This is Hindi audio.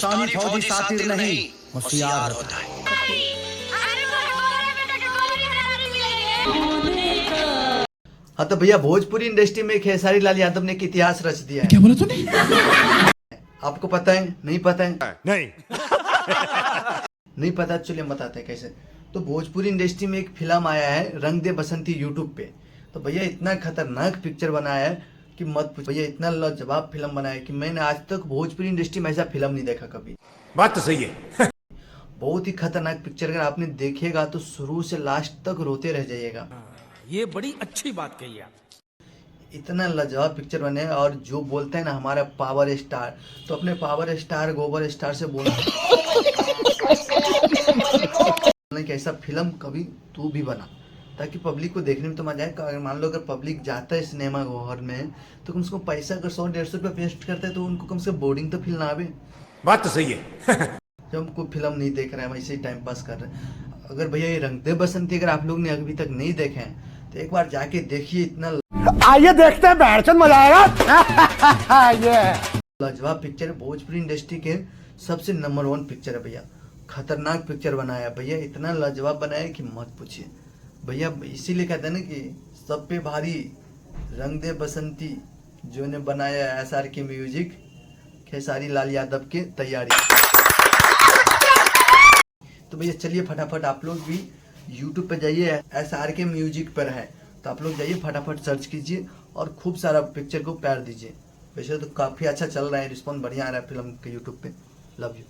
हिंदुस्तानी फौजी सातिर नहीं, होशियार होता है। हाँ तो भैया भोजपुरी इंडस्ट्री में खेसारी लाल यादव ने एक इतिहास रच दिया है। क्या बोला तूने? आपको पता है? नहीं पता है? नहीं। नहीं पता, चलिए हम बताते हैं कैसे। तो भोजपुरी इंडस्ट्री में एक फिल्म आया है रंग दे बसंती यूट्यूब पे। तो भैया इतना खतरनाक पिक्चर बनाया है कि मत पूछ भैया, इतना लाजवाब फिल्म बनाया है कि मैंने आज तक भोजपुरी इंडस्ट्री में ऐसा फिल्म नहीं देखा कभी। बात तो सही है। बहुत ही खतरनाक पिक्चर, अगर आपने देखेगा तो शुरू से लास्ट तक रोते रह जाइएगा। ये बड़ी अच्छी बात कही आप। इतना लाजवाब पिक्चर बने हैं। और जो बोलते हैं ना हमारा पावर स्टार, तो अपने पावर स्टार गोबर स्टार से बोलना कि ऐसा फिल्म कभी तू भी बना, ताकि पब्लिक को देखने में तो मजा आए। अगर मान लो अगर पब्लिक जाता है सिनेमा हॉल में तो कम से कम पैसा अगर 100-150 रुपया वेस्ट करता है तो उनको कम से कम बोर्डिंग तो फील ना आवे। बात तो सही है। जब हम कोई फिल्म नहीं देख रहे हैं, वैसे ही टाइम पास कर रहे हैं। अगर भैया ये रंग दे बसंती अगर आप लोग ने अभी तक नहीं देखे हैं तो एक बार जाके देखिए। इतना आइए देखते हैं, बैठचंद मजा आएगा। ये लाजवाब पिक्चर है, भोजपुरी इंडस्ट्री के सबसे नंबर 1 पिक्चर है भैया। खतरनाक पिक्चर बनाया भैया, इतना लाजवाब बनाया कि मत पूछिए भैया। इसीलिए कहते हैं ना कि सब पे भारी रंग दे बसंती जो ने बनाया SR के म्यूजिक, खेसारी लाल यादव के तैयारी। तो भैया चलिए फटाफट आप लोग भी YouTube पे जाइए, SR के म्यूजिक पर है तो आप लोग जाइए फटाफट सर्च कीजिए और खूब सारा पिक्चर को प्यार दीजिए। वैसे तो काफ़ी अच्छा चल रहा है, रिस्पॉन्स बढ़िया आ रहा है फिल्म के YouTube पे। Love you.